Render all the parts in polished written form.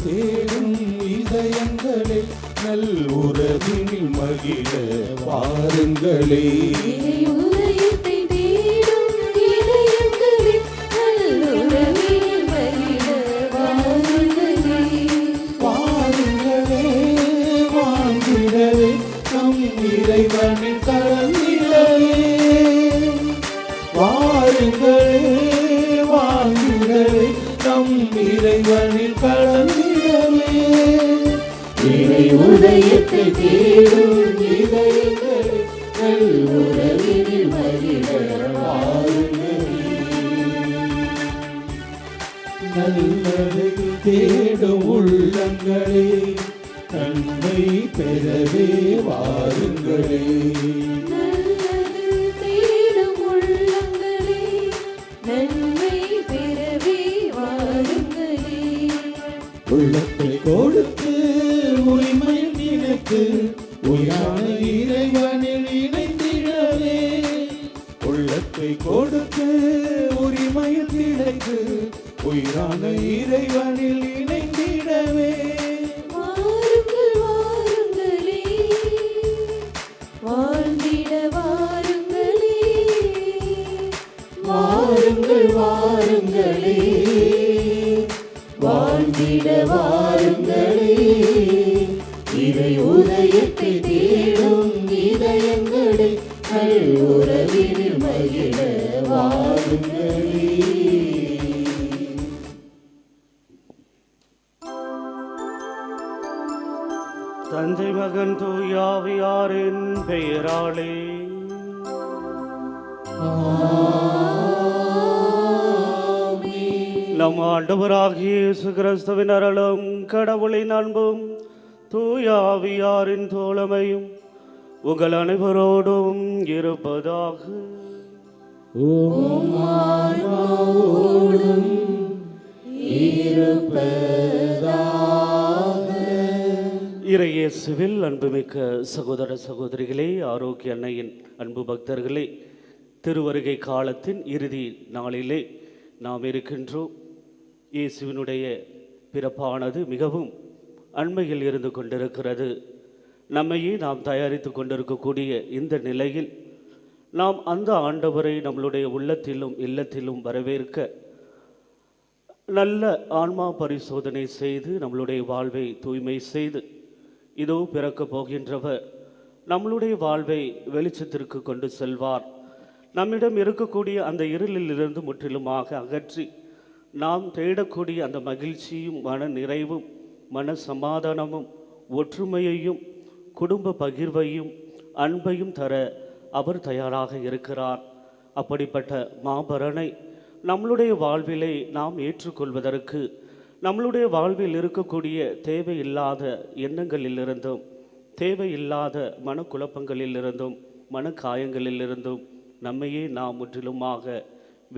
தேடும் இதயங்களே நல் உறவினில் மகிழ வாருங்களே. இறைவனின் கலந்திடவே வாருங்களே, வாருங்களே நம் இறைவனின் கலந்திடவே. இறை உதயத்தை தேடும் இதயங்களே நல் உறவினில் மகிழ வாருங்களே. நல்லதை தேடும் உள்ளங்களே நன்மை பெறவே வாருங்களே. நல்லது தேடும் உள்ளங்களே நன்மை பெறவே வாருங்களே. உள்ளத்தை கொடுத்து உரிமையில் நினைத்து உயிரான இறைவனில் இணைந்திடவே. உள்ளத்தை கொடுத்து உரிமையில் நினைத்து உயிரான இறைவனில் இணைந்திடவே. வாருங்கள் வாருங்களே, வாழ்ந்திட வாருங்களே. இறை உதயத்தை தேடும் இதயங்களே நல் உறவினில் மகிழ வாருங்களே. தந்தை மகன் தூயாவியாரின் பெயராலே நம் ஆண்டவராகிய இயேசு கிறிஸ்துவின் அருளும் கடவுளின் அன்பும் தூயாவியாரின் தோழமையும் உங்கள் அனைவரோடும் இருப்பதாக. இறையேசுவில் அன்புமிக்க சகோதர சகோதரிகளே, ஆரோக்கிய அன்னையின் அன்பு பக்தர்களே, திருவருகை காலத்தின் இறுதி நாளிலே நாம் இருக்கின்றோம். இயேசுவினுடைய பிறப்பானது மிகவும் அண்மையில் இருந்து கொண்டிருக்கிறது. நம்மையே நாம் தயாரித்து கொண்டிருக்கக்கூடிய இந்த நிலையில் நாம் அந்த ஆண்டவரை நம்மளுடைய உள்ளத்திலும் இல்லத்திலும் வரவேற்க நல்ல ஆன்மா பரிசோதனை செய்து நம்மளுடைய வாழ்வை தூய்மை செய்து இதோ பிறக்கப் போகின்றவர் நம்மளுடைய வாழ்வை வெளிச்சத்திற்கு கொண்டு செல்வார். நம்மிடம் இருக்கக்கூடிய அந்த இருளில் இருந்து முற்றிலுமாக அகற்றி நாம் தேடக்கூடிய அந்த மகிழ்ச்சியும் மன நிறைவும் மன சமாதானமும் ஒற்றுமையையும் குடும்ப பகிர்வையும் அன்பையும் தர அவர் தயாராக இருக்கிறார். அப்படிப்பட்ட மாபரனை நம்மளுடைய வாழ்விலே நாம் ஏற்றுக்கொள்வதற்கு நம்மளுடைய வாழ்வில் இருக்கக்கூடிய தேவையில்லாத எண்ணங்களிலிருந்தும் தேவையில்லாத மனக்குழப்பங்களிலிருந்தும் மன காயங்களிலிருந்தும் நம்மையே நாம் முற்றிலுமாக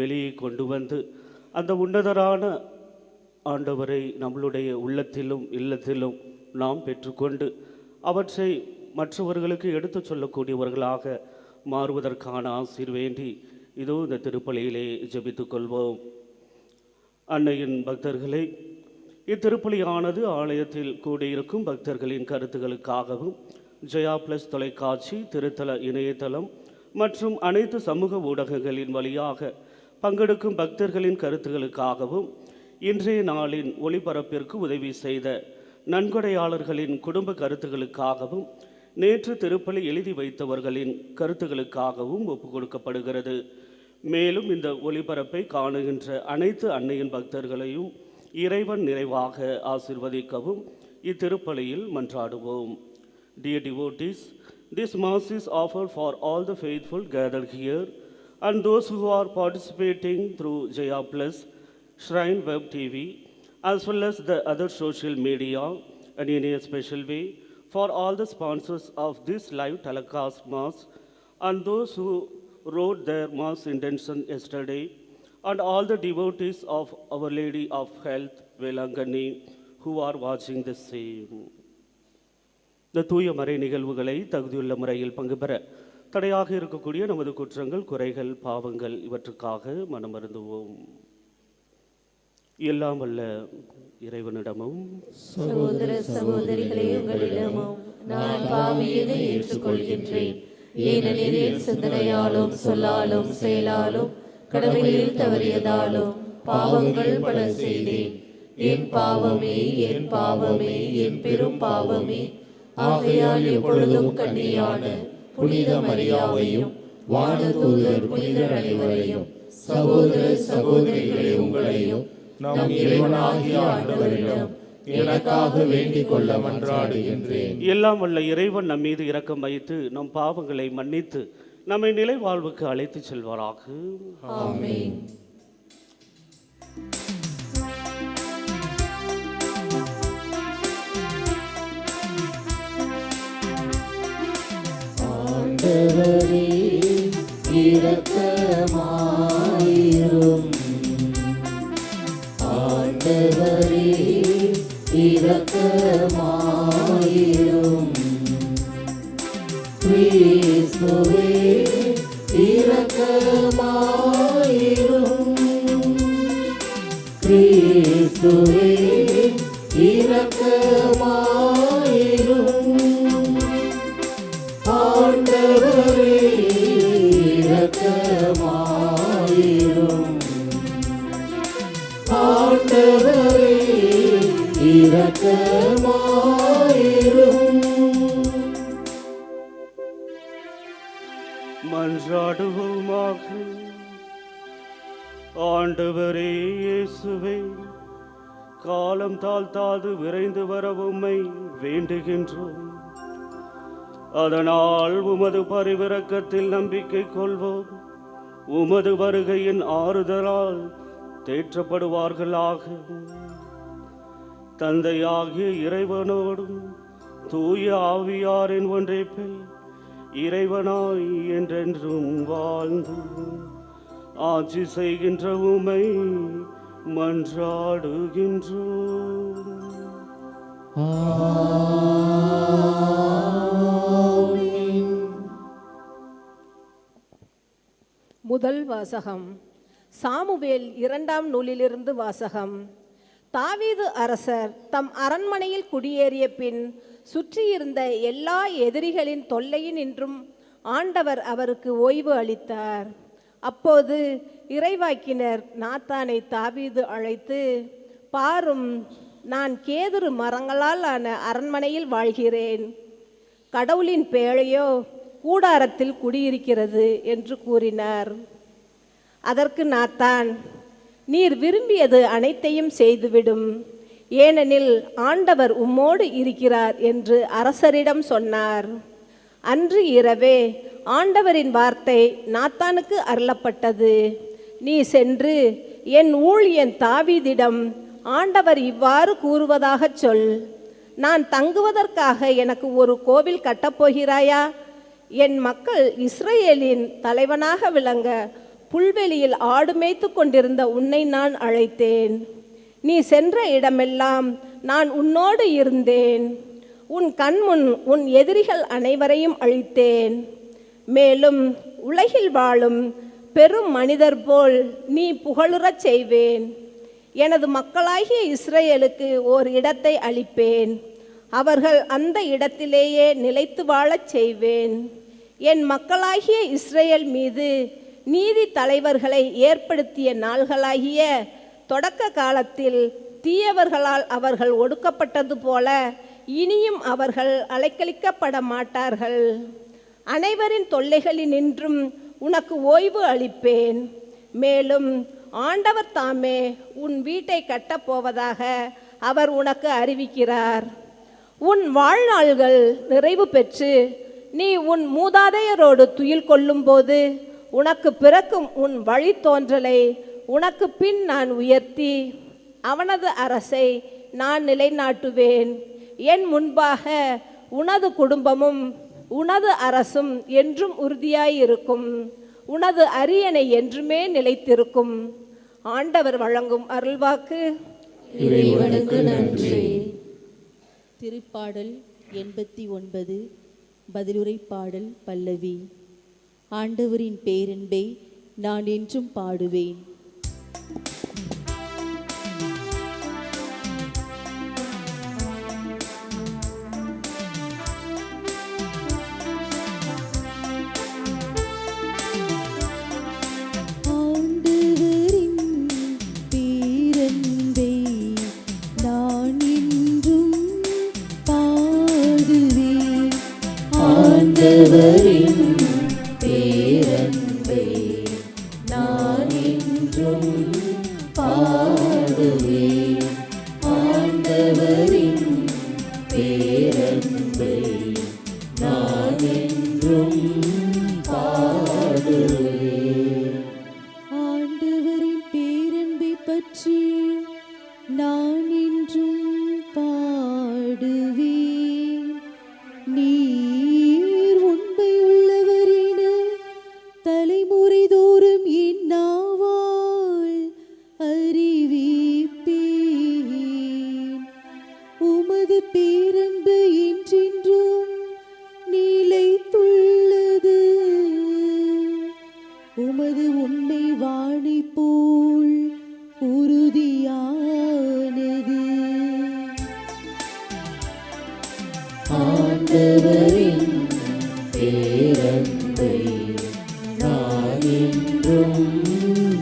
வெளியே கொண்டு வந்து அந்த உன்னதரான ஆண்டவரை நம்மளுடைய உள்ளத்திலும் இல்லத்திலும் நாம் பெற்றுக்கொண்டு அவற்றை மற்றவர்களுக்கு எடுத்து சொல்லக்கூடியவர்களாக மாறுவதற்கான ஆசீர் வேண்டி இதோ இந்த திருப்பலியிலே ஜெபித்துக் கொள்வோம். அன்னையின் பக்தர்களே, இத்திருப்பலியானது ஆலயத்தில் கூடியிருக்கும் பக்தர்களின் கருத்துக்களுக்காகவும் ஜெயா பிளஸ் தொலைக்காட்சி திருத்தல இணையதளம் மற்றும் அனைத்து சமூக ஊடகங்களின் வழியாக பங்கெடுக்கும் பக்தர்களின் கருத்துக்களுக்காகவும் இன்றைய நாளின் ஒளிபரப்பிற்கு உதவி செய்த நன்கொடையாளர்களின் குடும்ப கருத்துக்களுக்காகவும் நேற்று திருப்பலி எழுதி வைத்தவர்களின் கருத்துக்களுக்காகவும் ஒப்புக் கொடுக்கப்படுகிறது. மேலும் இந்த ஒளிபரப்பை காணுகின்ற அனைத்து அன்னையின் பக்தர்களையும் இறைவன் நிறைவாக ஆசிர்வதிக்கவும் இத்திருப்பலியில் மன்றாடுவோம். Dear devotees, this mass is offered for all the faithful gathered here and those who are participating through Jaya Plus, Shrine Web TV, as well as the other social media, and in a special way for all the sponsors of this live telecast mass and those who wrote their mass intention yesterday, and all the devotees of Our Lady of Health, Velangani, who are watching the same. இந்த தூய மறை நிகழ்வுகளை தகுதியுள்ள முறையில் பங்கு பெற தடையாக இருக்கக்கூடிய நமது குற்றங்கள், குறைகள், பாவங்கள் இவற்றுக்காக மனமருந்துவோம். எல்லாம் வல்ல இறைவனிடமும் சகோதர சகோதரிகளே, உங்களிடமும் நான் பாவியதை ஏற்றுக்கொள்கின்றேன். ஏனெனில் என் சிந்தனையாலும் சொல்லாலும் செயலாலும் கடமையில் தவறியதாலும் பாவங்கள் பல செய்தேன். என் பாவமே, என் பாவமே, என் பெரும் பாவமே. ஆகையால் எப்பொழுதும் கன்னியான புனித மரியாவையும் வானதூதர் புனிதர் அனைவரையும் சகோதர சகோதரிகளே உங்களையும் நம் இறைவனாகிய ஆண்டவரிடம் எனக்காக வேண்டிக் கொள்ள மன்றாடுகின்றேன். எல்லாம் வல்ல இறைவன் நம் மீது இரக்கம் வைத்து நம் பாவங்களை மன்னித்து நம்மை நிலை வாழ்வுக்கு அழைத்து செல்வாராக. ஆமென். ஆண்டவரே இரக்கமாயிரும். ஆண்டவரே இரக்கமாயிரும். கிறிஸ்துவே இரக்கமாயிரும். கிறிஸ்துவே இரக்கமாயிரும். ஆண்டவரே இரக்கமாயிரும். ஆண்டவரே இரக்கமாயிரும். மன்றாடுவோமாக. ஆண்டவரே இயேசுவே, காலம் தாழ்த்தாது விரைந்து வர உம்மை வேண்டுகின்றோம். அதனால் உமது பரிவிரக்கத்தில் நம்பிக்கை கொள்வோம். உமது வருகையின் ஆறுதலால் தேற்றப்படுவார்களாக. தந்தையாகிய இறைவனோடும் தூய ஆவியாரின் ஒன்றைப்பில் இறைவனாய் என்றென்றும் வாழ்ந்து ஆட்சி செய்கின்ற உம்மை மன்றாடுகின்றோம். முதல் வாசகம். சாமுவேல் 2ஆம் நூலிலிருந்து வாசகம். தாவீது அரசர் தம் அரண்மனையில் குடியேறிய பின் சுற்றியிருந்த எல்லா எதிரிகளின் தொல்லையினின்றும் ஆண்டவர் அவருக்கு ஓய்வு அளித்தார். அப்போது இறைவாக்கினர் நாத்தானை தாவீது அழைத்து, பாரும், நான் கேதுரு மரங்களால் ஆன அரண்மனையில் வாழ்கிறேன். கடவுளின் பேழையோ கூடாரத்தில் குடியிருக்கிறது என்று கூறினார். அதற்கு நாத்தான், நீர் விரும்பியது அனைத்தையும் செய்துவிடும், ஏனெனில் ஆண்டவர் உம்மோடு இருக்கிறார் என்று அரசரிடம் சொன்னார். அன்று இரவே ஆண்டவரின் வார்த்தை நாத்தானுக்கு அருளப்பட்டது. நீ சென்று என் ஊழியன் தாவீதிடம் ஆண்டவர் இவ்வாறு கூறுவதாகச் சொல். நான் தங்குவதற்காக எனக்கு ஒரு கோவில் கட்டப்போகிறாயா? என் மக்கள் இஸ்ரேலின் தலைவனாக விளங்க புல்வெளியில் ஆடு மேய்த்து கொண்டிருந்த உன்னை நான் அழைத்தேன். நீ சென்ற இடமெல்லாம் நான் உன்னோடு இருந்தேன். உன் கண்முன் உன் எதிரிகள் அனைவரையும் அழித்தேன். மேலும் உலகில் வாழும் பெரும் மனிதர் போல் நீ புகழுறச் செய்வேன். எனது மக்களாகிய இஸ்ரேலுக்கு ஓர் இடத்தை அளிப்பேன். அவர்கள் அந்த இடத்திலேயே நிலைத்து வாழச் செய்வேன். என் மக்களாகிய இஸ்ரேல் மீது நீதி தலைவர்களை ஏற்படுத்திய நாள்களாகிய தொடக்க காலத்தில் தீயவர்களால் அவர்கள் ஒடுக்கப்பட்டது போல இனியும் அவர்கள் அலைக்கழிக்கப்பட மாட்டார்கள். அனைவரின் தொல்லைகளினின்றும் உனக்கு ஓய்வு அளிப்பேன். மேலும் ஆண்டவர் தாமே உன் வீட்டை கட்டப்போவதாக அவர் உனக்கு அறிவிக்கிறார். உன் வாழ்நாள்கள் நிறைவு பெற்று நீ உன் மூதாதையரோடு துயில் கொள்ளும்போது உனக்கு பிறக்கும் உன் வழித்தோன்றலை உனக்கு பின் நான் உயர்த்தி அவனது அரசை நான் நிலைநாட்டுவேன். என் முன்பாக உனது குடும்பமும் உனது அரசும் என்றும் உறுதியாயிருக்கும். உனது அரியணை என்றுமே நிலைத்திருக்கும். ஆண்டவர் வழங்கும் அருள்வாக்கு. இறைவனுக்கு நன்றி. திருப்பாடல் 89 பதிலுரை பாடல் பல்லவி. ஆண்டவரின் பேரன்பை நான் என்றும் பாடுவேன். உமது உண்மை வாணி போல் உறுதியானது. ஆண்டவரின் பேரன்பை நான் என்றும்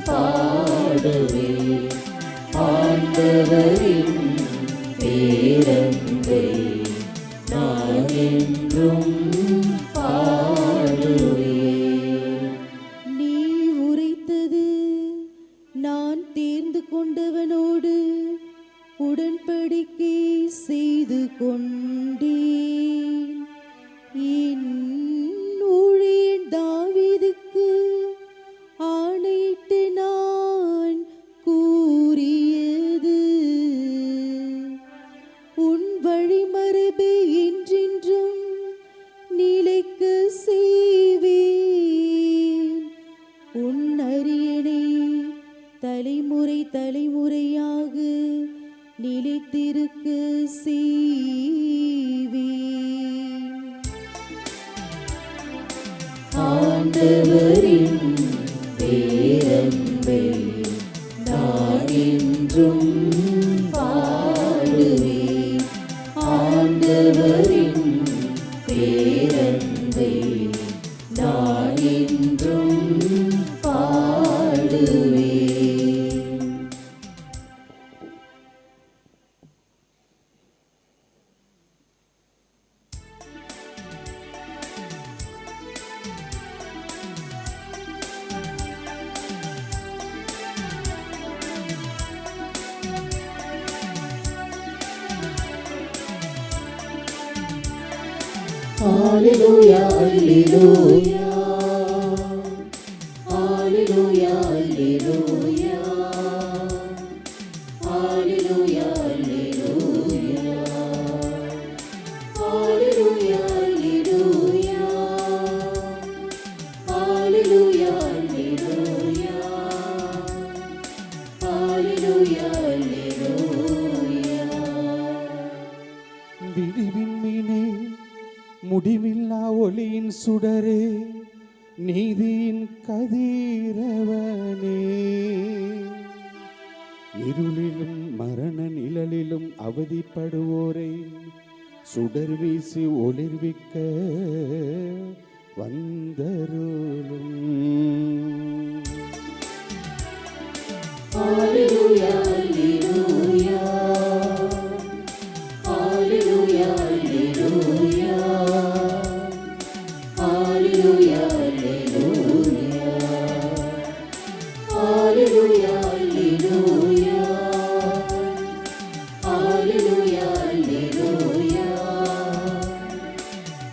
பாடுவேன். ஆண்டவரின் பேரன்பை நான் என்றும் பாடுவேன். நீ உரைத்தது நான் தேர்ந்து கொண்டவனோடு உடன்படிக்கை செய்து கொண்டேன். என் ஊழியன் தாவீதுக்கு ஆணையிட்டு நான் கூறியது, உன் வழிமரபை என்றென்றும் நிலைக்க செய்வேன். உன் அரியணை தலைமுறை தலைமுறையாக நிலைத்திருக்க செய்வேன். ஆண்டவரின் பேரன்பை நான் என்றும் பாடுவேன். ஆண்டவரின் பேரன்பை நான் என்றும் பாடுவேன். Hallelujah, hallelujah, hallelujah, hallelujah, hallelujah, hallelujah, hallelujah, hallelujah, hallelujah, hallelujah, hallelujah. விடிவின் மீனே, முடிவில்லா ஒளியின் சுடரே, நீதியின் கதிரவனே, இருளிலும் மரண நிழலிலும் அவதிப்படுவோரை சுடர் வீசி ஒளிர்விக்க வந்தருளும். Hallelujah, hallelujah, hallelujah, hallelujah, hallelujah, hallelujah, hallelujah, hallelujah, hallelujah,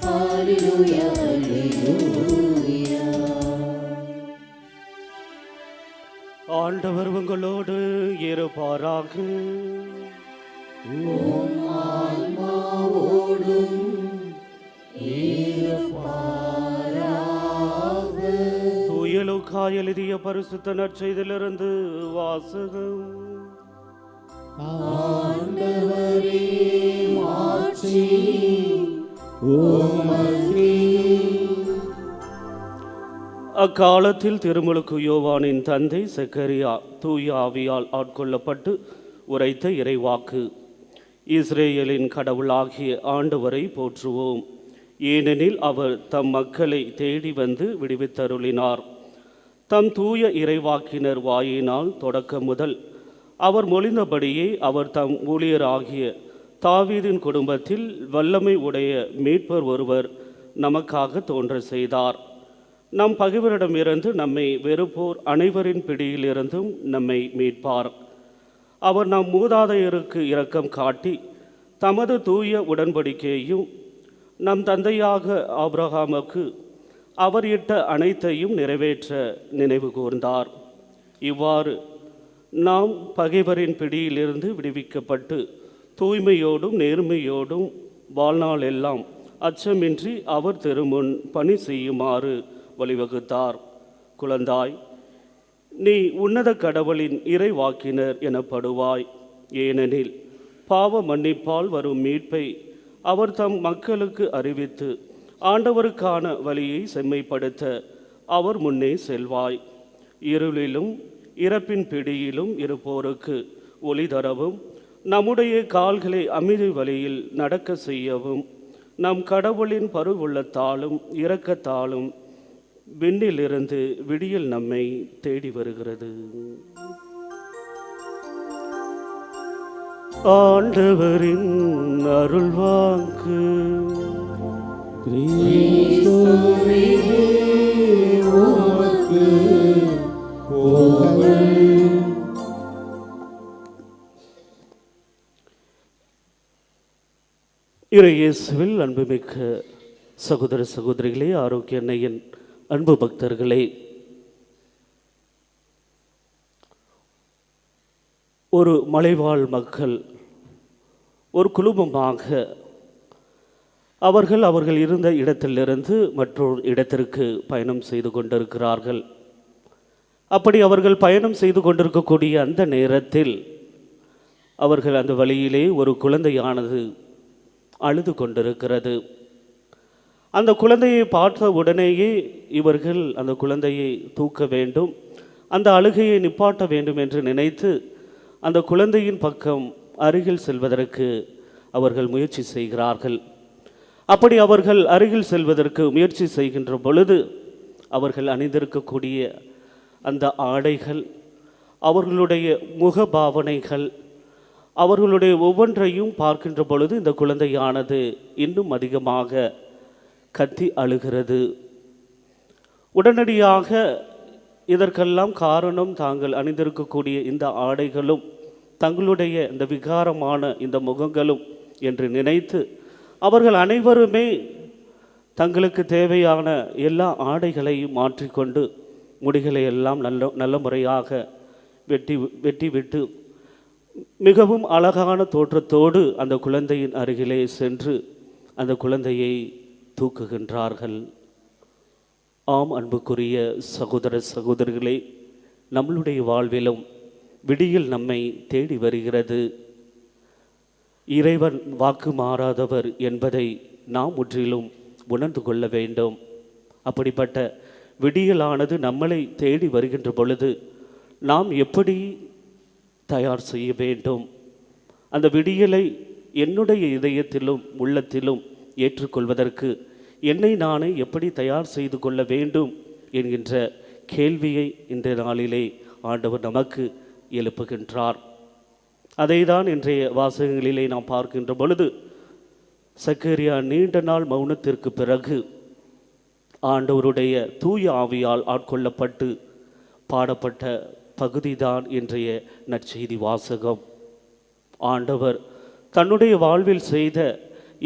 hallelujah, hallelujah. ஆண்டவர் உங்களோடு இருப்பாராக. தூய லூக்கா எழுதிய பரிசுத்த நற்செய்தியிலிருந்து வாசகம். ஆண்டவரே மாட்சி உமக்கே. அக்காலத்தில் திருமுழுக்கு யோவானின் தந்தை செக்கரியா தூய ஆவியால் ஆட்கொள்ளப்பட்டு உரைத்த இறைவாக்கு. இஸ்ரேலின் கடவுளாகிய ஆண்டவரை போற்றுவோம், ஏனெனில் அவர் தம் மக்களை தேடி வந்து விடுவித்தருளினார். தம் தூய இறைவாக்கினர் வாயினால் தொடக்கம் முதல் அவர் மொழிந்தபடியே அவர் தம் ஊழியராகிய தாவீதின் குடும்பத்தில் வல்லமை உடைய மீட்பர் ஒருவர் நமக்காக தோன்ற செய்தார். நம் பகைவரிடமிருந்து நம்மை வெறுப்போர் அனைவரின் பிடியிலிருந்தும் நம்மை மீட்பார். அவர் நம் மூதாதையருக்கு இரக்கம் காட்டி தமது தூய உடன்படிக்கையையும் நம் தந்தையாக ஆபிரகாமுக்கு அவர் இட்ட அனைத்தையும் நிறைவேற்ற நினைவு கூர்ந்தார். இவ்வாறு நாம் பகைவரின் பிடியிலிருந்து விடுவிக்கப்பட்டு தூய்மையோடும் நேர்மையோடும் வாழ்நாள் எல்லாம் அச்சமின்றி அவர் திருமுன் பணி செய்யுமாறு வழிவகுத்தார். குழந்தாய், நீ உன்னத கடவுளின் இறைவாக்கினர் எனப்படுவாய், ஏனெனில் பாவ மன்னிப்பால் வரும் மீட்பை அவர் தம் மக்களுக்கு அறிவித்து ஆண்டவருக்கான வழியை செம்மைப்படுத்த அவர் முன்னே செல்வாய். இருளிலும் இறப்பின் பிடியிலும் இருப்போருக்கு ஒளி தரவும், நம்முடைய கால்களை அமைதி வழியில் நடக்க செய்யவும், நம் கடவுளின் பருவுள்ளத்தாலும் இரக்கத்தாலும் விண்ணிலிருந்து விடியல் நம்மை தேடி வருகிறது. ஆண்டவரின் அருள்வாக்கு. கிறிஸ்துவே உமக்கு புகழ். இறையேசுவில் அன்புமிக்க சகோதர சகோதரிகளே, ஆரோக்கிய அன்னையின் அன்பு பக்தர்களே, ஒரு மலைவாழ் மக்கள் ஒரு குழுமமாக அவர்கள் இருந்த இடத்திலிருந்து மற்றொரு இடத்திற்கு பயணம் செய்து கொண்டிருக்கிறார்கள். அப்படி அவர்கள் பயணம் செய்து கொண்டிருக்கக்கூடிய அந்த நேரத்தில் அவர்கள் அந்த வழியிலே ஒரு குழந்தையானது அழுது கொண்டிருக்கிறது. அந்த குழந்தையை பார்த்த உடனேயே இவர்கள் அந்த குழந்தையை தூக்க வேண்டும், அந்த அழுகையை நிப்பாட்ட வேண்டும் என்று நினைத்து அந்த குழந்தையின் பக்கம் அருகில் செல்வதற்கு அவர்கள் முயற்சி செய்கிறார்கள். அப்படி அவர்கள் அருகில் செல்வதற்கு முயற்சி செய்கின்ற பொழுது அவர்கள் அணிந்திருக்கக்கூடிய அந்த ஆடைகள், அவர்களுடைய முகபாவனைகள், அவர்களுடைய ஒவ்வொன்றையும் பார்க்கின்ற பொழுது இந்த குழந்தையானது இன்னும் அதிகமாக கத்தி அழுகிறது. உடனடியாக இதற்கெல்லாம் காரணம் தாங்கள் அணிந்திருக்கக்கூடிய இந்த ஆடைகளும் தங்களுடைய இந்த விகாரமான இந்த முகங்களும் என்று நினைத்து அவர்கள் அனைவருமே தங்களுக்கு தேவையான எல்லா ஆடைகளையும் மாற்றிக்கொண்டு முடிகளை எல்லாம் நல்ல முறையாக வெட்டி விட்டு மிகவும் அழகான தோற்றத்தோடு அந்த குழந்தையின் அருகிலே சென்று அந்த குழந்தையை தூக்குகின்றார்கள். ஆம், அன்புக்குரிய சகோதர சகோதரிகளே, நம்மளுடைய வாழ்விலும் விடியில் நம்மை தேடி வருகிறது. இறைவன் வாக்கு மாறாதவர் என்பதை நாம் முற்றிலும் உணர்ந்து கொள்ள வேண்டும். அப்படிப்பட்ட விடியலானது நம்மளை தேடி வருகின்ற பொழுது நாம் எப்படி தயார் செய்ய வேண்டும்? அந்த விடியலை என்னுடைய இதயத்திலும் உள்ளத்திலும் ஏற்றுக்கொள்வதற்கு என்னை நானே எப்படி தயார் செய்து கொள்ள வேண்டும் என்கின்ற கேள்வியை இந்த நாளிலே ஆண்டவர் நமக்கு எழுப்புகின்றார். அதை தான் இன்றைய வாசகங்களிலே நாம் பார்க்கின்ற பொழுது சக்கரியா நீண்ட நாள் மௌனத்திற்கு பிறகு ஆண்டவருடைய தூய ஆவியால் ஆட்கொள்ளப்பட்டு பாடப்பட்ட பகுதிதான் இன்றைய நற்செய்தி வாசகம். ஆண்டவர் தன்னுடைய வாழ்வில் செய்த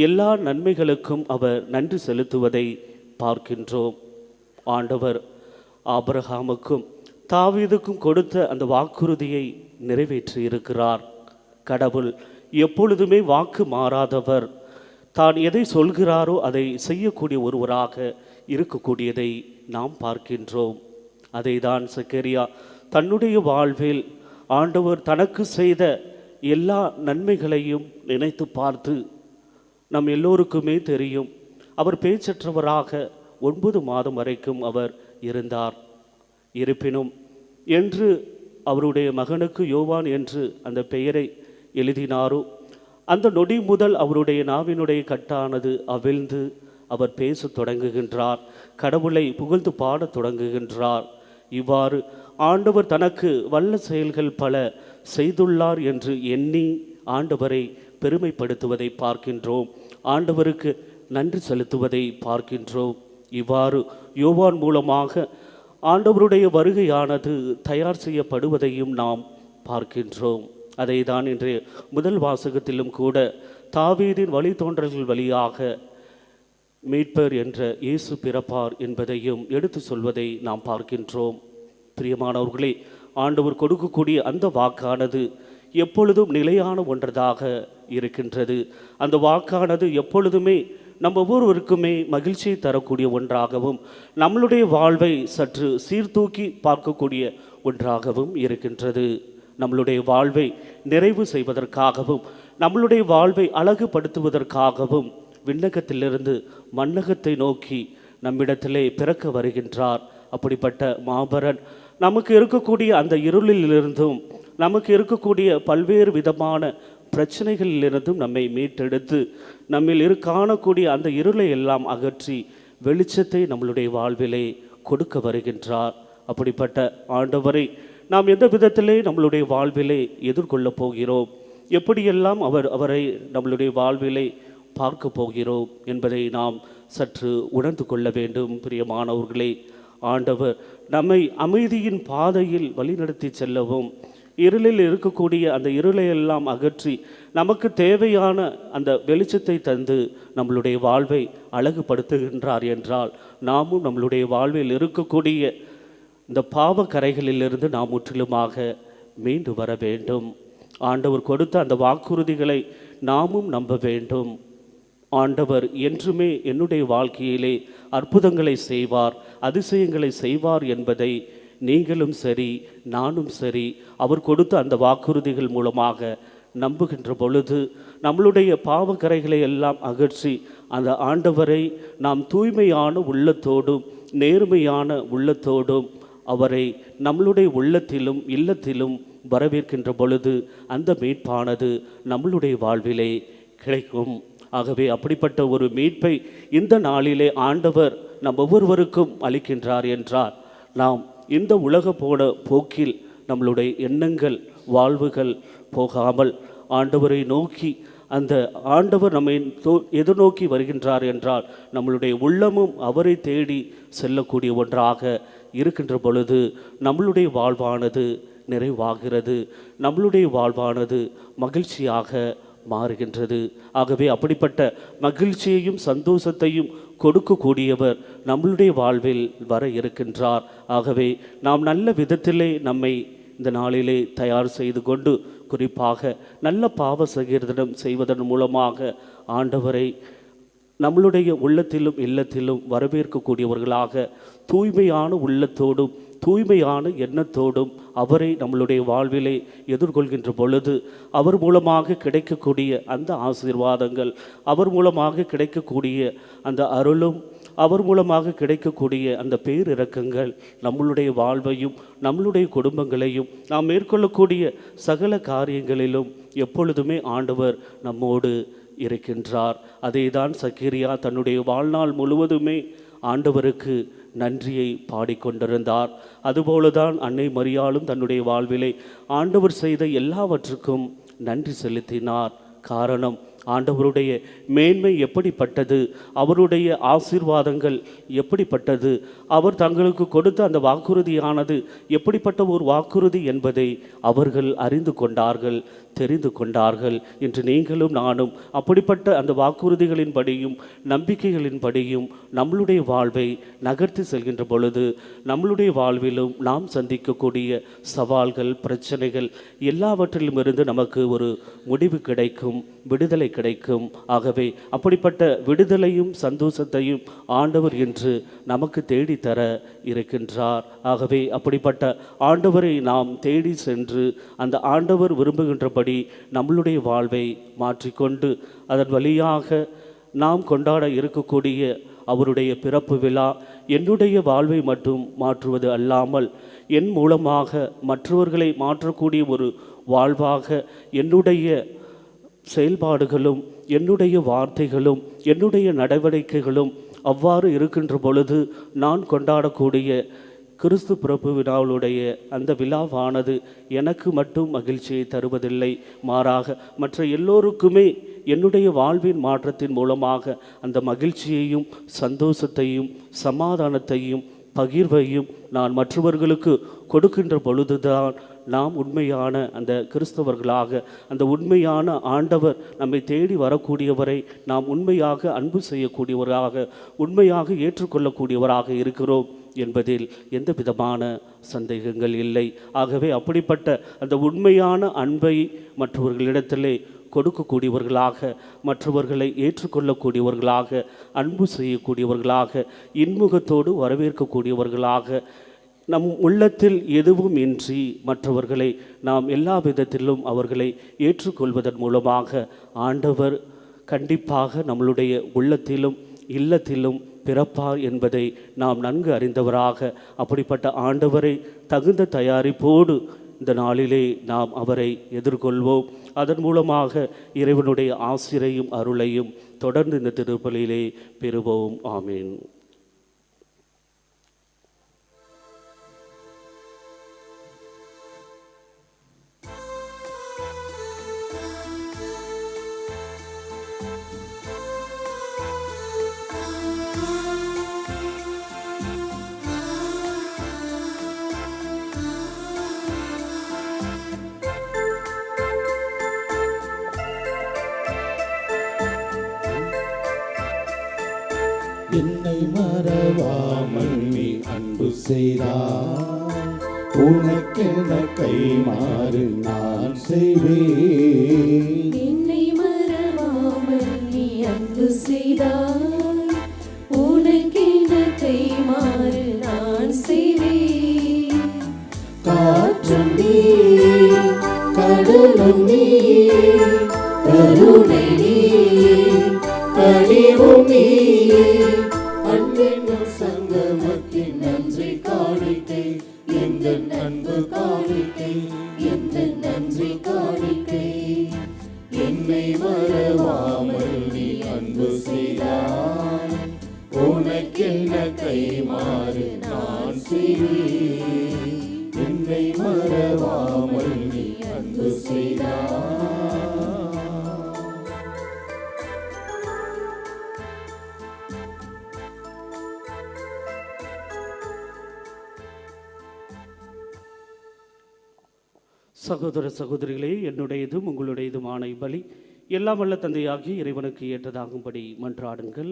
எல்லா நன்மைகளுக்கும் அவர் நன்றி செலுத்துவதை பார்க்கின்றோம். ஆண்டவர் ஆபிரகாமுக்கும் தாவீதுக்கும் கொடுத்த அந்த வாக்குறுதியை நிறைவேற்றி இருக்கிறார். கடவுள் எப்பொழுதுமே வாக்கு மாறாதவர். தான் எதை சொல்கிறாரோ அதை செய்யக்கூடிய ஒருவராக இருக்கக்கூடியதை நாம் பார்க்கின்றோம். அதை தான் சக்கரியா தன்னுடைய வாழ்வில் ஆண்டவர் தனக்கு செய்த எல்லா நன்மைகளையும் நினைத்து பார்த்து, நம் எல்லோருக்குமே தெரியும், அவர் பேச்சற்றவராக 9 மாதம் வரைக்கும் அவர் இருந்தார். இருப்பினும் என்று அவருடைய மகனுக்கு யோவான் என்று அந்த பெயரை எழுதினாரோ அந்த நொடி முதல் அவருடைய நாவினுடைய கட்டானது அவிழ்ந்து அவர் பேசத் தொடங்குகின்றார். கடவுளை புகழ்ந்து பாடத் தொடங்குகின்றார். இவ்வாறு ஆண்டவர் தனக்கு வல்ல செயல்கள் பல செய்துள்ளார் என்று எண்ணி ஆண்டவரை பெருமைப்படுத்துவதை பார்க்கின்றோம். ஆண்டவருக்கு நன்றி செலுத்துவதை பார்க்கின்றோம். இவ்வாறு யோவான் மூலமாக ஆண்டவருடைய வருகையானது தயார் செய்யப்படுவதையும் நாம் பார்க்கின்றோம். அதை தான் இன்றைய முதல் வாசகத்திலும் கூட தாவீதின் வழித்தோன்றல்கள் வழியாக மீட்பர் என்ற இயேசு பிறப்பார் என்பதையும் எடுத்து சொல்வதை நாம் பார்க்கின்றோம். பிரியமானவர்களே, ஆண்டவர் கொடுக்கக்கூடிய அந்த வாக்கானது எப்பொழுதும் நிலையான ஒன்றதாக இருக்கின்றது. அந்த வாக்கானது எப்பொழுதுமே நம்ம ஒவ்வொருவருக்குமே மகிழ்ச்சியை தரக்கூடிய ஒன்றாகவும் நம்மளுடைய வாழ்வை சற்று சீர்தூக்கி பார்க்கக்கூடிய ஒன்றாகவும் இருக்கின்றது. நம்மளுடைய வாழ்வை நிறைவு செய்வதற்காகவும் நம்மளுடைய வாழ்வை அழகுபடுத்துவதற்காகவும் விண்ணகத்திலிருந்து மண்ணகத்தை நோக்கி நம்மிடத்திலே பிறக்க வருகின்றார். அப்படிப்பட்ட மாபரன் நமக்கு இருக்கக்கூடிய அந்த இருளிலிருந்தும் நமக்கு இருக்கக்கூடிய பல்வேறு விதமான பிரச்சனைகளிலிருந்தும் நம்மை மீட்டெடுத்து நம்மில் காணக்கூடிய அந்த இருளை எல்லாம் அகற்றி வெளிச்சத்தை நம்மளுடைய வாழ்விலே கொடுக்க வருகின்றார். அப்படிப்பட்ட ஆண்டவரை நாம் எந்த விதத்திலே நம்மளுடைய வாழ்விலே எதிர்கொள்ளப் போகிறோம், எப்படியெல்லாம் அவரை நம்மளுடைய வாழ்விலே பார்க்க போகிறோம் என்பதை நாம் சற்று உணர்ந்து கொள்ள வேண்டும். பிரியமானவர்களே, ஆண்டவர் நம்மை அமைதியின் பாதையில் வழிநடத்தி செல்லவும், இருளில் இருக்கக்கூடிய அந்த இருளையெல்லாம் அகற்றி நமக்கு தேவையான அந்த வெளிச்சத்தை தந்து நம்மளுடைய வாழ்வை அழகுபடுத்துகின்றார் என்றால், நாமும் நம்மளுடைய வாழ்வில் இருக்கக்கூடிய இந்த பாவ கரைகளிலிருந்து நாம் முற்றிலுமாக மீண்டு வர வேண்டும். ஆண்டவர் கொடுத்த அந்த வாக்குறுதிகளை நாமும் நம்ப வேண்டும். ஆண்டவர் என்றுமே என்னுடைய வாழ்க்கையிலே அற்புதங்களை செய்வார், அதிசயங்களை செய்வார் என்பதை நீங்களும் சரி நானும் சரி அவர் கொடுத்த அந்த வாக்குறுதிகள் மூலமாக நம்புகின்ற பொழுது நம்மளுடைய பாவக்கரைகளை எல்லாம் அகற்றி அந்த ஆண்டவரை நாம் தூய்மையான உள்ளத்தோடும் நேர்மையான உள்ளத்தோடும் அவரை நம்மளுடைய உள்ளத்திலும் இல்லத்திலும் வரவேற்கின்ற பொழுது அந்த மீட்பானது நம்மளுடைய வாழ்விலே கிடைக்கும். ஆகவே அப்படிப்பட்ட ஒரு மீட்பை இந்த நாளிலே ஆண்டவர் நம் ஒவ்வொருவருக்கும் அளிக்கின்றார் என்றால், நாம் இந்த உலக போன போக்கில் நம்மளுடைய எண்ணங்கள் வாழ்வுகள் போகாமல் ஆண்டவரை நோக்கி, அந்த ஆண்டவர் நம்மை எதிர்நோக்கி வருகின்றார் என்றால் நம்மளுடைய உள்ளமும் அவரை தேடி செல்லக்கூடிய ஒன்றாக இருக்கின்ற பொழுது நம்மளுடைய வாழ்வானது நிறைவாகிறது, நம்மளுடைய வாழ்வானது மகிழ்ச்சியாக மாறுகின்றது. ஆகவே அப்படிப்பட்ட மகிழ்ச்சியையும் சந்தோஷத்தையும் கொடுக்கக்கூடியவர் நம்மளுடைய வாழ்வில் வர இருக்கின்றார். ஆகவே நாம் நல்ல விதத்திலே நம்மை இந்த நாளிலே தயார் செய்து கொண்டு, குறிப்பாக நல்ல பாவ சகீர்த்தனம் செய்வதன் மூலமாக ஆண்டவரை நம்மளுடைய உள்ளத்திலும் இல்லத்திலும் வரவேற்கக்கூடியவர்களாக தூய்மையான உள்ளத்தோடும் தூய்மையான எண்ணத்தோடும் அவரை நம்மளுடைய வாழ்விலே எதிர்கொள்கின்ற பொழுது அவர் மூலமாக கிடைக்கக்கூடிய அந்த ஆசீர்வாதங்கள், அவர் மூலமாக கிடைக்கக்கூடிய அந்த அருளும், அவர் மூலமாக கிடைக்கக்கூடிய அந்த பேரிரக்கங்கள் நம்மளுடைய வாழ்வையும் நம்மளுடைய குடும்பங்களையும் நாம் மேற்கொள்ளக்கூடிய சகல காரியங்களிலும் எப்பொழுதுமே ஆண்டவர் நம்மோடு இருக்கின்றார். அதேதான் சக்கரியா தன்னுடைய வாழ்நாள் முழுவதுமே ஆண்டவருக்கு நன்றியை பாடிக்கொண்டிருந்தார். அதுபோலதான் அன்னை மரியாளும் தன்னுடைய வாழ்விலே ஆண்டவர் செய்த எல்லாவற்றுக்கும் நன்றி செலுத்தினார். காரணம், ஆண்டவருடைய மேன்மை எப்படிப்பட்டது, அவருடைய ஆசீர்வாதங்கள் எப்படிப்பட்டது, அவர் தங்களுக்கு கொடுத்த அந்த வாக்குறுதியானது எப்படிப்பட்ட ஒரு வாக்குறுதி என்பதை அவர்கள் அறிந்து கொண்டார்கள், தெரிந்து கொண்டார்கள். இன்று நீங்களும் நானும் அப்படிப்பட்ட அந்த வாக்குறுதிகளின்படியும் நம்பிக்கைகளின்படியும் நம்மளுடைய வாழ்வை நகர்த்தி செல்கின்ற பொழுது நம்மளுடைய வாழ்விலும் நாம் சந்திக்கக்கூடிய சவால்கள், பிரச்சனைகள் எல்லாவற்றிலுமிருந்து நமக்கு ஒரு முடிவு கிடைக்கும், விடுதலை கிடைக்கும். ஆகவே அப்படிப்பட்ட விடுதலையும் சந்தோஷத்தையும் ஆண்டவர் இன்று நமக்கு தேடித்தர இருக்கின்றார். ஆகவே அப்படிப்பட்ட ஆண்டவரை நாம் தேடி சென்று அந்த ஆண்டவர் விரும்புகின்றபடி நம்மளுடைய வாழ்வை மாற்றிக்கொண்டு அதன் வழியாக நாம் கொண்டாட இருக்கக்கூடிய அவருடைய பிறப்பு விழா என்னுடைய வாழ்வை மட்டும் மாற்றுவது அல்லாமல் என் மூலமாக மற்றவர்களை மாற்றக்கூடிய ஒரு வாழ்வாக என்னுடைய செயல்பாடுகளும் என்னுடைய வார்த்தைகளும் என்னுடைய நடவடிக்கைகளும் அவ்வாறு இருக்கின்ற பொழுது நான் கொண்டாடக்கூடிய கிறிஸ்து பிறப்பு விழாவுடைய அந்த விழாவானது எனக்கு மட்டும் மகிழ்ச்சியை தருவதில்லை, மாறாக மற்ற எல்லோருக்குமே என்னுடைய வாழ்வின் மாற்றத்தின் மூலமாக அந்த மகிழ்ச்சியையும் சந்தோஷத்தையும் சமாதானத்தையும் பகிர்வையும் நான் மற்றவர்களுக்கு கொடுக்கின்ற பொழுதுதான் நாம் உண்மையான அந்த கிறிஸ்தவர்களாக, அந்த உண்மையான ஆண்டவர் நம்மை தேடி வரக்கூடியவரை நாம் உண்மையாக அன்பு செய்யக்கூடியவராக, உண்மையாக ஏற்றுக்கொள்ளக்கூடியவராக இருக்கிறோம் என்பதில் எந்த விதமான சந்தேகங்கள் இல்லை. ஆகவே அப்படிப்பட்ட அந்த உண்மையான அன்பை மற்றவர்களிடத்திலே கொடுக்கக்கூடியவர்களாக, மற்றவர்களை ஏற்றுக்கொள்ளக்கூடியவர்களாக, அன்பு செய்யக்கூடியவர்களாக, இன்முகத்தோடு வரவேற்கக்கூடியவர்களாக, நம் உள்ளத்தில் எதுவும் இன்றி மற்றவர்களை நாம் எல்லா விதத்திலும் அவர்களை ஏற்றுக்கொள்வதன் மூலமாக ஆண்டவர் கண்டிப்பாக நம்மளுடைய உள்ளத்திலும் இல்லத்திலும் பிறப்பார் என்பதை நாம் நன்கு அறிந்தவராக அப்படிப்பட்ட ஆண்டவரை தகுந்த தயாரிப்போடு இந்த நாளிலே நாம் அவரை எதிர்கொள்வோம். அதன் மூலமாக இறைவனுடைய ஆசிரையும் அருளையும் தொடர்ந்து இந்த திருப்பலியிலே பெறுவோம். ஆமீன். என்னை மறவாமல் நீ அன்பு செய்தாய், உனக்கென கைமாறு நான் செய்வேன். என்னை மறவாமல் நீ அன்பு செய்தாய், உனக்கென கைமாறு நான் செய்வேன். காற்றும் நீ, கடலும் நீ, கருணை நீ, கனிவும் நீ, அன்பின் சங்கமத்தின் நன்றி காணிக்கை, எந்த அன்பு காணிக்கை, எந்த நன்றி காணிக்கை. என்னை மறவாமல் நீ அன்பு செய்தாய், உனக்கென்ன கைமாறு நான் செய்வேன். என்னை மறவாமல் நீ அன்பு செய்தாய். சகோதர சகோதரிகளே, என்னுடையதும் உங்களுடையதுமான பலி எல்லாம் வல்ல தந்தையாகி இறைவனுக்கு ஏற்றதாகும்படி மன்றாடுங்கள்.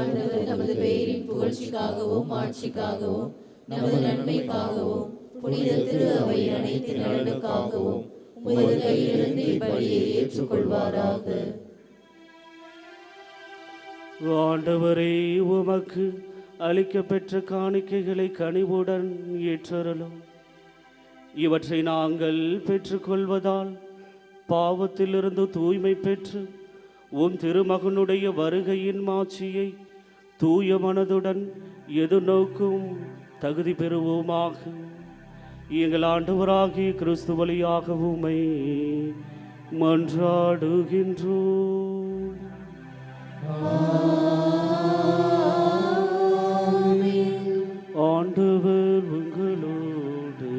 ஆண்டவர் நமது பெயரின் புகழ்ச்சிக்காகவும் ஆட்சிக்காகவும் நமது நன்மைக்காகவும் புனித திரு அவை அனைத்து நலனுக்காகவும் உமது கையிலிருந்து இப்பலியை ஏற்றுக்கொள்வாராக. ஆண்டவரே, உமக்கு அளிக்கப்பெற்ற காணிக்கைகளை கனிவுடன் ஏற்றருளும். இவற்றை நாங்கள் பெற்றுக்கொள்வதால் பாவத்திலிருந்து தூய்மை பெற்று உன் திருமகனுடைய வருகையின் மாட்சியை தூய மனதுடன் எதிர்நோக்கும் தகுதி பெறுவோமாக. எங்கள் ஆண்டவராகிய கிறிஸ்து வழியாக உம்மை மன்றாடுகின்றோம். ஆண்டவர் உங்களோடு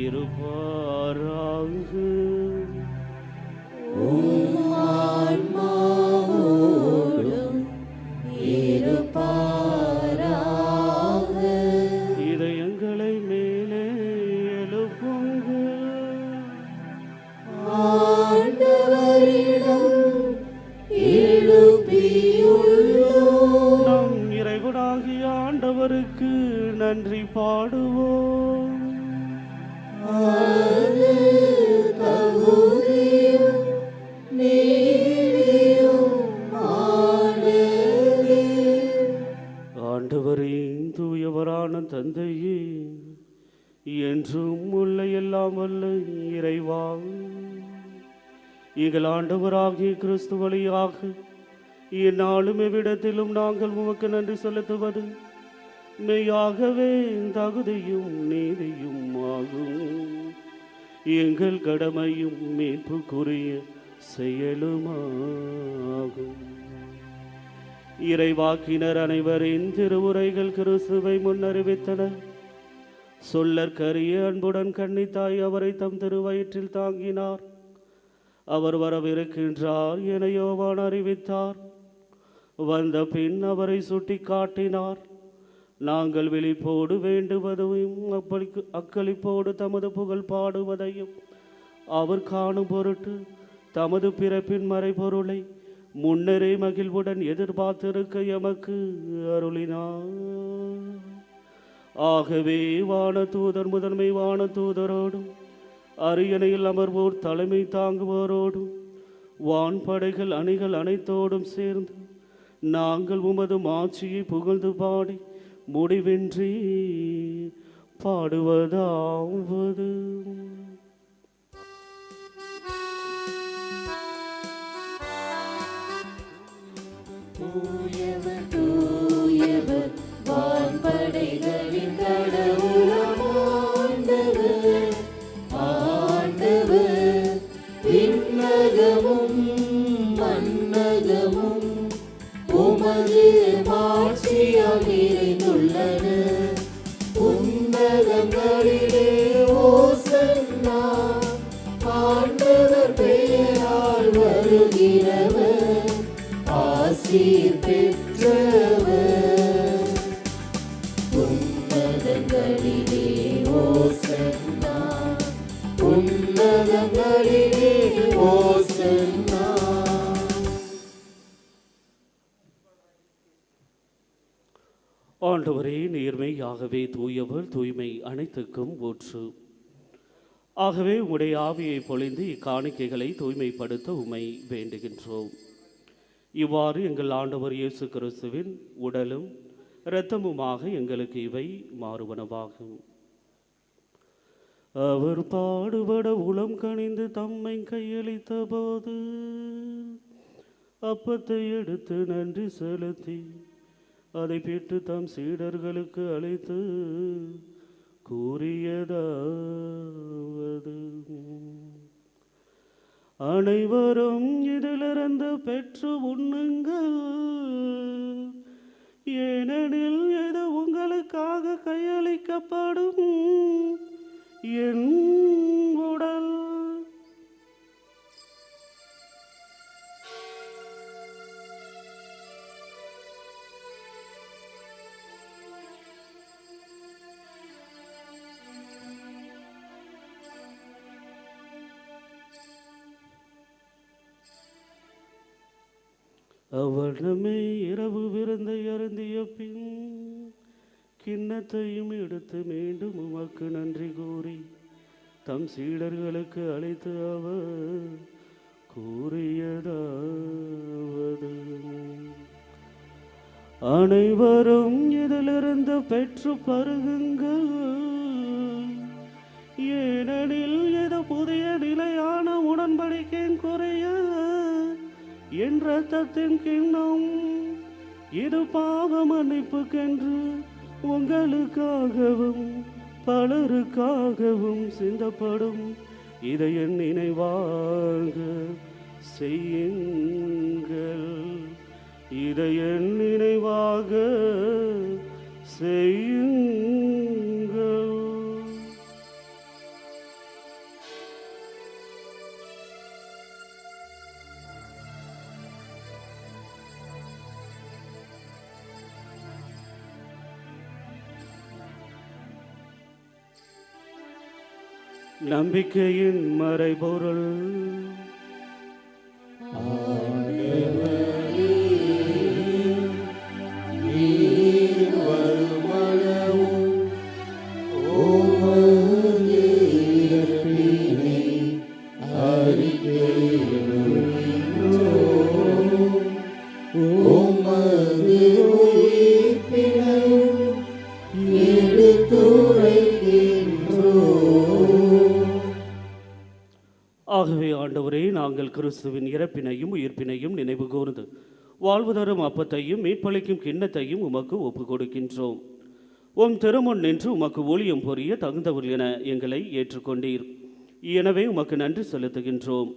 இருப்பாராக. இதயங்களை மேலே எழுப்புங்கள். நம் இறைவனாகிய ஆண்டவருக்கு நன்றி பாடுவோம். ஆண்டவரின் தூயவரான தந்தையே, என்றும் உள்ள எல்லாம் வல்ல இறைவா, எங்கள் ஆண்டவராகிய கிறிஸ்து வழியாக இந்நாளும் எவ்விடத்திலும் நாங்கள் உமக்கு நன்றி செலுத்துவது மெய்யாகவே தகுதியும் நீதியும் ஆகும். எங்கள் கடமையும் மீட்புக்குரிய செயலுமாகும். இறைவாக்கினர் அனைவரின் திருவுரைகள் கிறிஸ்துவை முன்னறிவித்தனர். சொல்லற்கரிய அன்புடன் கன்னித்தாய் அவரை தம் திருவயிற்றில் தாங்கினார். அவர் வரவிருக்கின்றார் என யோவான் அறிவித்தார். வந்த பின் அவரை சுட்டி காட்டினார். நாங்கள் விழிப்போடு வேண்டுவதையும் அக்களிப்போடு தமது புகழ் பாடுவதையும் அவர் காணும் பொருட்டு தமது பிறப்பின் மறைபொருளை முன்னரே மகிழ்வுடன் எதிர்பார்த்திருக்க எமக்கு அருளினார். ஆகவே வானதூதர் முதன்மை வானதூதரோடும் அரியணையில் அமர்வோர் தலைமை தாங்குவோரோடும் வான்படைகள் அணிகள் அனைத்தோடும் சேர்ந்து நாங்கள் உமது மாட்சியை புகழ்ந்து பாடி முடிவின்றி பாடுவதாவது. தூய மெய்யாகவே தூயவர், தூய்மை அனைத்துக்கும் ஊற்று. ஆகவே உம்முடைய ஆவியை பொழிந்து இக்காணிக்கைகளை தூய்மைப்படுத்த உம்மை வேண்டுகின்றோம். இவ்வாறு எங்கள் ஆண்டவர் இயேசு கிறிஸ்துவின் உடலும் இரத்தமுமாக எங்களுக்கு இவை மாறுவனவாகும். அவர் பாடுபட உளம் கனிந்து தம்மை கையளித்த போது அப்பத்தை எடுத்து நன்றி செலுத்தி அதை பெற்று தம் சீடர்களுக்கு அழைத்து கூறியதாவது: அனைவரும் இதிலிருந்து பெற்று உண்ணுங்கள், ஏனெனில் இது உங்களுக்காக கையளிக்கப்படும் என் உடல். அவனமே இரவு விருந்தை அருந்திய பின் கிண்ணத்தையும் எடுத்து மீண்டும் உமக்கு நன்றி கூறி தம் சீடர்களுக்கு அழைத்து அவர் கூறியதாவது: அனைவரும் இதிலிருந்து பெற்று பருகுங்கள், ஏனெனில் இது புதிய நிலையான உடன்படிக்கையின் குறைய என் இரத்தத்தின் கிண்ணம். இது பாவ மன்னிப்புக்கென்று உங்களுக்காகவும் பலருக்காகவும் சிந்தப்படும். இதை என் நினைவாக செய்யுங்கள், இதை என் நினைவாக செய்யுங்கள். நம்பிக்கையின் மறைபொருள். ஆகவே ஆண்டவரே, நாங்கள் கிறிஸ்துவின் இறப்பினையும் உயிர்ப்பினையும் நினைவு கூர்ந்து வாழ்வு தரும் அப்பத்தையும் மீட்பளிக்கும் கிண்ணத்தையும் உமக்கு ஒப்புக் கொடுக்கின்றோம். உம் திருமுன் நின்று உமக்கு ஊழியம் புரிய தகுந்தவர் என எங்களை ஏற்றுக்கொண்டீர். எனவே உமக்கு நன்றி செலுத்துகின்றோம்.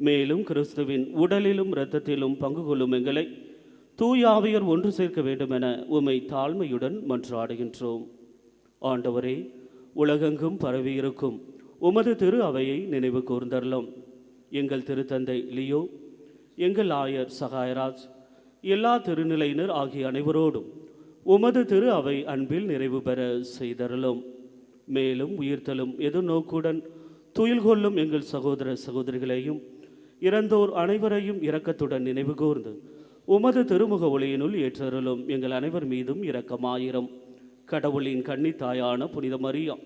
மேலும் கிறிஸ்துவின் உடலிலும் இரத்தத்திலும் பங்கு கொள்ளும் எங்களை தூய ஆவியர் ஒன்று சேர்க்க வேண்டும் என உம்மை தாழ்மையுடன் மன்றாடுகின்றோம். ஆண்டவரே, உலகெங்கும் பரவியிருக்கும் உமது திரு அவையை நினைவு கூர்ந்தருளும். எங்கள் திருத்தந்தை லியோ, எங்கள் ஆயர் சகாயராஜ், எல்லா திருநிலையினர் ஆகிய அனைவரோடும் உமது திரு அவை அன்பில் நிறைவு பெற செய்தருளும். மேலும் உயிர்த்தலும் எதிர்நோக்குடன் துயில் கொள்ளும் எங்கள் சகோதர சகோதரிகளையும் இறந்தோர் அனைவரையும் இரக்கத்துடன் நினைவு கூர்ந்து உமது திருமுக ஒளியினுள் ஏற்றருளும். எங்கள் அனைவர் மீதும் இரக்கமாயிரம். கடவுளின் கன்னித்தாயான புனித மரியா,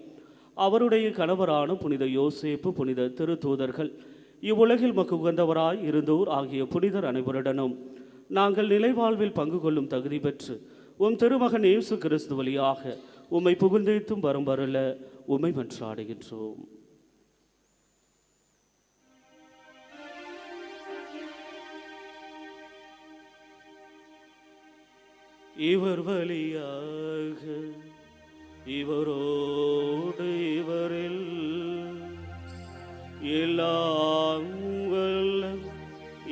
அவருடைய கணவரான புனித யோசேப்பு, புனித திருத்தூதர்கள், இவ்வுலகில் மக்கு உகந்தவராய் இருந்தோர் ஆகிய புனிதர் அனைவருடனும் நாங்கள் நிலைவாழ்வில் பங்கு கொள்ளும் தகுதி பெற்று உம் திருமகன் இயேசு கிறிஸ்து வழியாக உம்மை புகழ்ந்தேத்தும் வரும் வரல உம்மை மன்றாடுகின்றோம். இவர் வழியாக இவரோடு இவரில் எல்லாம் வல்ல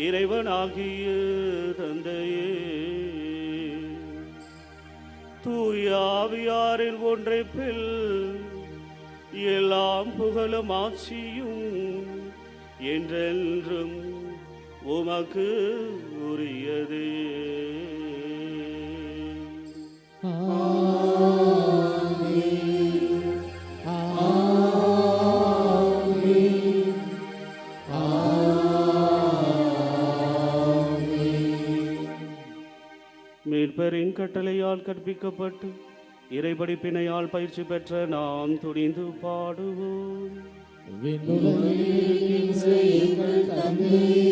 இறைவனாகிய தந்தையே, தூய ஆவியாரின் ஒன்றைப்பில் எல்லாம் புகழும் ஆட்சியும் என்றென்றும் உமக்கு உரியதே. மீட்பரின் கட்டளையால் கற்பிக்கப்பட்டு இறைபடிப்பினையால் பயிற்சி பெற்ற நாம் துணிந்து பாடுவோம். விண்ணுலகிலிருக்கின்ற எங்கள் தந்தையே,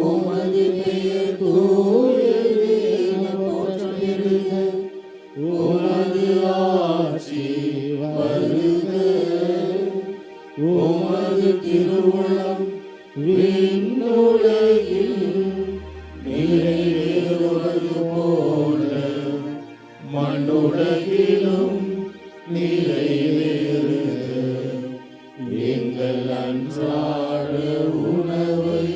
உமது பெயர் தூயது என போற்றப் பெறுக. உமது ஆட்சி வருக. உமது திருவுளம் விண்ணுலகில் நிறைவேறுவது போல மண்ணுலகிலும் நிறைவேறுக. எங்கள் அன்றாட உணவை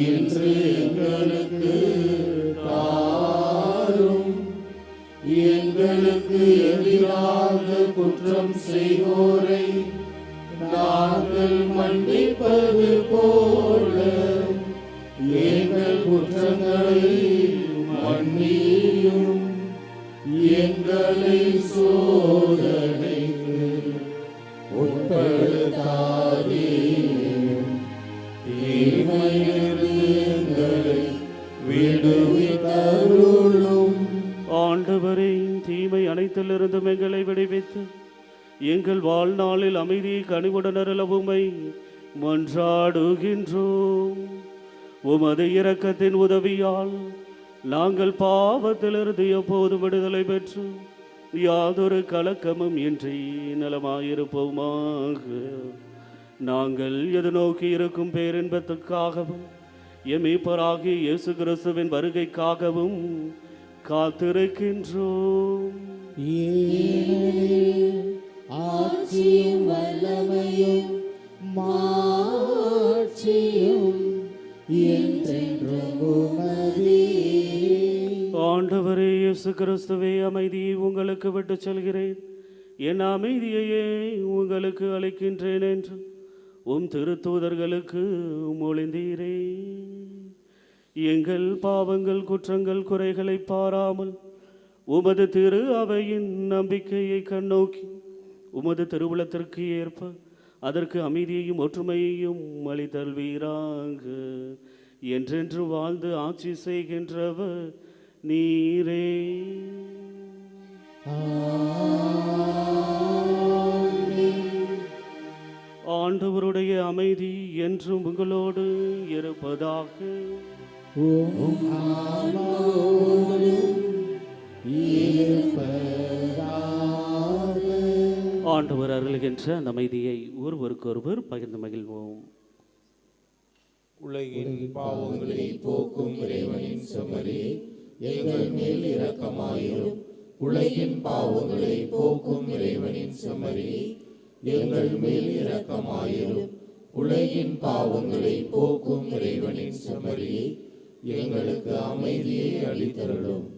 இன்று எங்களுக்கு தாரும். எங்களுக்கு எதிராக குற்றம் செய்வோரை நாங்கள் மன்னிப்பது போல எங்கள் குற்றங்களை மன்னியும். எங்களை சோதனைக்கு உட்படுத்தாதேயும், தீமையிலிருந்து எங்களை விடுவித்தருளும். ஆண்டவரே, தீமை அனைத்திலிருந்தும் எங்களை விடுவித்து எங்கள் வாழ்நாளில் அமைதியை கனிவுடன் அருள உம்மை மன்றாடுகின்றோம். உமது இரக்கத்தின் உதவியால் நாங்கள் பாவத்திலிருந்து எப்போது விடுதலை பெற்று யாதொரு கலக்கமும் இன்றி நலமாயிருப்போமாக. நாங்கள் எதிர்நோக்கி இருக்கும் பேரின்பத்துக்காகவும் எமீப்பராகிய இயேசு கிறிஸ்துவின் வருகைக்காகவும் காத்திருக்கின்றோம். ஆட்சியும் வல்லமையும் மாட்சியும் என்றென்றும் உமதே. ஆண்டவரே இயேசு கிறிஸ்துவே, அமைதியை உங்களுக்கு விட்டு செல்கிறேன், என் அமைதியையே உங்களுக்கு அளிக்கின்றேன் என்று உம் திருத்தூதர்களுக்கு மொழிந்தீரே. எங்கள் பாவங்கள் குற்றங்கள் குறைகளை பாராமல் உமது திரு அவையின் நம்பிக்கையை கண்ணோக்கி உமது திருவுளத்திற்கு ஏற்ப அதற்கு அமைதியையும் ஒற்றுமையையும் அளித்தல்வீராக. என்றென்று வாழ்ந்து ஆட்சி செய்கின்றவர் நீரே. ஆண்டவருடைய அமைதி என்றும் உங்களோடு இருப்பதாக. ஆண்டவர் அருள்கின்ற அந்த அமைதியை ஒருவருக்கொருவர் பகிர்ந்து மகிழ்வோம். உலகின் பாவங்களை போக்கும் இறைவனின் செம்மறியே, எங்கள் மேல் இரக்கமாயிரும். உலகின் பாவங்களை போக்கும் இறைவனின் செம்மறியே, எங்கள் மேல் இரக்கமாயிரும். உலகின் பாவங்களை போக்கும் இறைவனின் செம்மறியே, எங்களுக்கு அமைதியை அளித்தருளும்.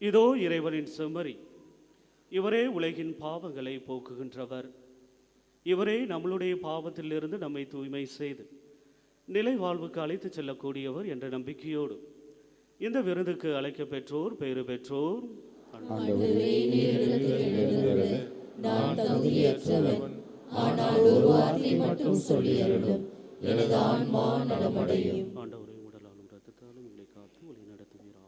இதோ இறைவனின் செம்மறி, இவரே உலகின் பாவங்களை போக்குகின்றவர். இவரே நம்மளுடைய பாவத்திலிருந்து நம்மை தூய்மை செய்து நிலை வாழ்வுக்கு அழைத்து செல்லக்கூடியவர் என்ற நம்பிக்கையோடு இந்த விருந்துக்கு அழைக்க பெற்றோர் பேறு பெற்றோர். நான் தகுதியற்றவன், ஆனால் ஒரு வார்த்தை மட்டும் சொல்லி அருளும், எனது ஆன்மா நலமடையும். ஆண்டவரே, உடலாலும் இரத்தத்தாலும் எங்களை காத்து ஒளி நடத்துவீராக.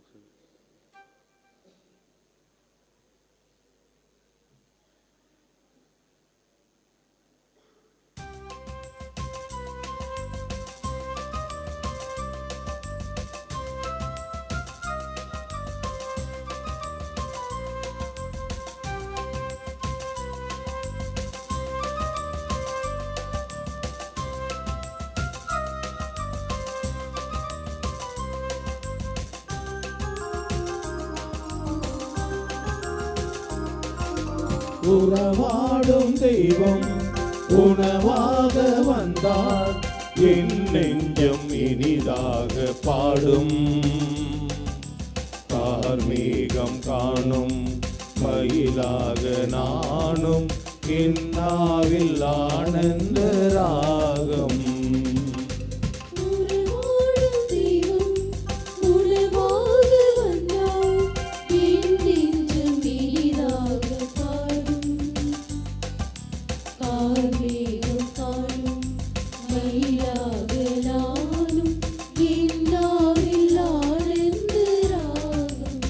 உறவாடும் தெய்வம் உணவாக வந்தார், என் நெஞ்சம் இனிதாக பாடும். கார்மேகம் காணும் மயிலாக நானும், இன்னாவில் ஆனந்த ராகம். கார்மேகம் மயிலாக நானும் இன்னாவில் ஆனந்த ராகம்.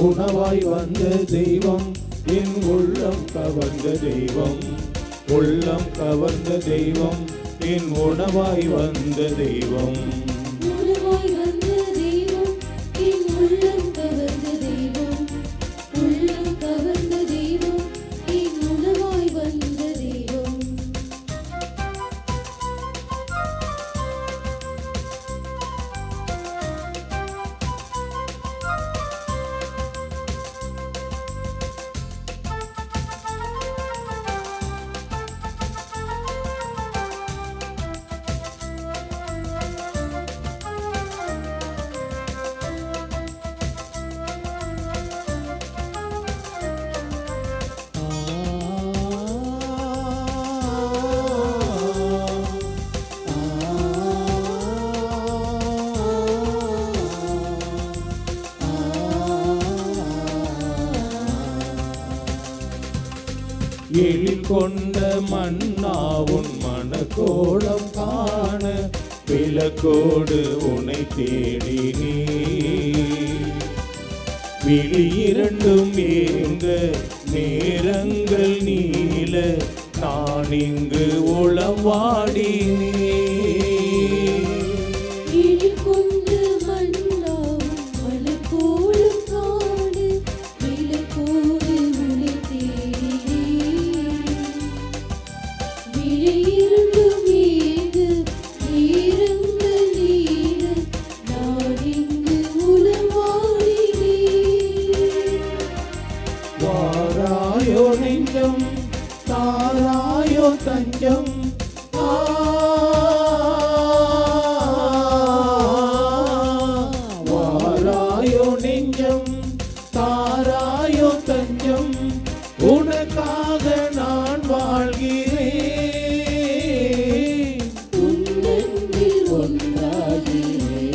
உணவாய் வந்த தெய்வம் என் உள்ளம் கவர்ந்த தெய்வம், உள்ளம் கவர்ந்த தெய்வம் என் உணவாய் வந்த தெய்வம். உணவாய் வந்த தெய்வம் என் உள்ளம் கவர்ந்த தெய்வம், உள்ளம் கவர்ந்த தெய்வம் என் உணவாய் வந்த தெய்வம். எழில் கொண்ட மன்னாவுன் மனக்கோலம் காண விளக்கோடு உனை தேடினே. விழி இரண்டும் ஏங்க நேரங்கள் நீள நான் இங்கு உளவாடினே. எழில் கொண்ட மன்னாவும் மலர்கோலம் காண விளக்கோடு உனை தேடினேன். விழி இரண்டும் ஏங்க நேரங்கள் நீள நான் இங்கு உளவாடினேன். வாராயோ நெஞ்சம் தாராயோ தஞ்சம், வாராயோ நெஞ்சம் தாராயோ தஞ்சம், உனக்காக நான் வாழ்கிறேன். உன்னன்பில் ஒன்றாகிறேன்.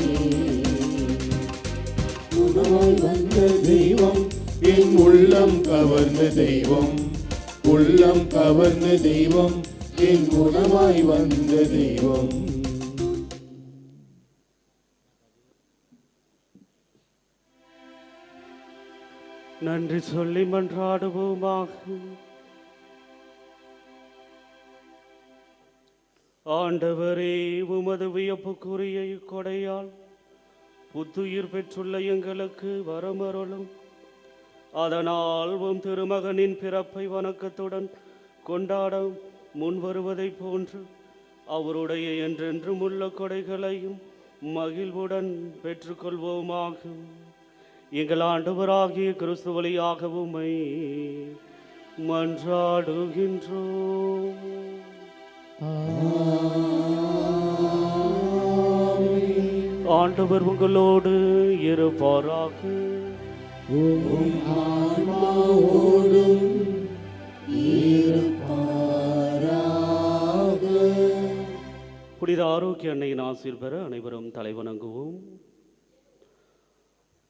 உணவாய் வந்த தெய்வம் என் உள்ளம் கவர்ந்த தெய்வம், உள்ளம் கவர்ந்த தெய்வம் என் உணவாய் வந்த தெய்வம். நன்றி சொல்லி மன்றாடுவோமாக. ஆண்டவரே, உமது வியப்புக்குரிய இக்கொடையால் புத்துயிர் பெற்றுள்ள எங்களுக்கு வரமருளும். அதனால் உம் திருமகனின் பிறப்பை வணக்கத்துடன் கொண்டாட முன்வருவதைப் போன்று அவருடைய என்றென்றும் உள்ள கொடைகளையும் மகிழ்வுடன் பெற்றுக்கொள்வோமாக. எங்கள் ஆண்டவராகிய கிறிஸ்து வழியாக உம்மை மன்றாடுகின்றோம். ஆண்டவர் உங்களோடு இருப்பாராக. உம் ஆன்மாவோடும் இருப்பாராக. புனித ஆரோக்கிய அன்னையின் ஆசீர் பெற அனைவரும் தலைவணங்குவோம்.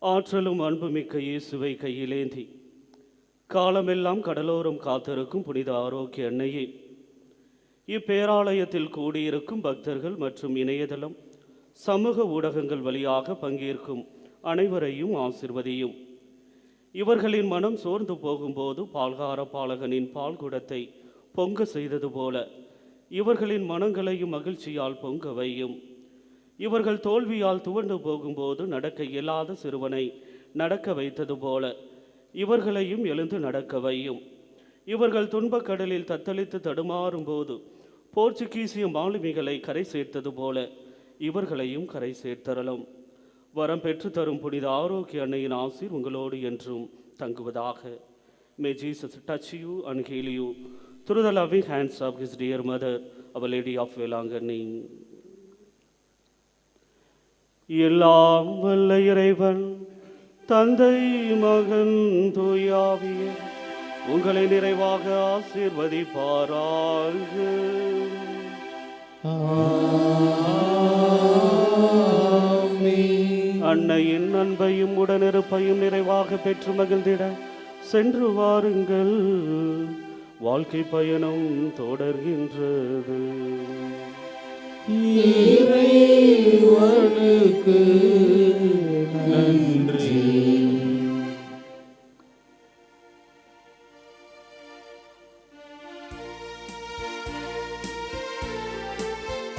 ஆற்றலும் அன்புமிக்க இயேசுவை கையிலேந்தி காலமெல்லாம் கடலோரம் காத்திருக்கும் புனித ஆரோக்கிய அன்னையே, இப்பேராலயத்தில் கூடியிருக்கும் பக்தர்கள் மற்றும் இணையதளம் சமூக ஊடகங்கள் வழியாக பங்கேற்கும் அனைவரையும் ஆசிர்வதியும். இவர்களின் மனம் சோர்ந்து போகும்போது பால்கார பாலகனின் பால் குடத்தை பொங்க செய்தது போல இவர்களின் மனங்களையும் மகிழ்ச்சியால் பொங்க வையும். இவர்கள் தோல்வியால் துவண்டு போகும்போது நடக்க இயலாத சிறுவனை நடக்க வைத்தது போல இவர்களையும் எழுந்து நடக்க வையும். இவர்கள் துன்பக் கடலில் தத்தளித்து தடுமாறும் போது போர்ச்சுகீசிய மாலுமிகளை கரை சேர்த்தது போல இவர்களையும் கரை சேர்த்தரலும். வரம் பெற்று தரும் புனித ஆரோக்கிய அன்னையின் ஆசீர் உங்களோடு என்றும் தங்குவதாக. May Jesus touch you and heal you through the loving hands of his dear mother, Our Lady of Velangani. எல்லாம் வல்ல இறைவன் தந்தை மகன் தூயாவிய உங்களை நிறைவாக ஆசீர்வதிப்பாராக. அன்னையின் அன்பையும் உடனிருப்பையும் நிறைவாக பெற்று மகிழ்ந்திட சென்று வாருங்கள். வாழ்க்கை பயணம் தொடர்கின்றது. இறைவனுக்கு நன்றி.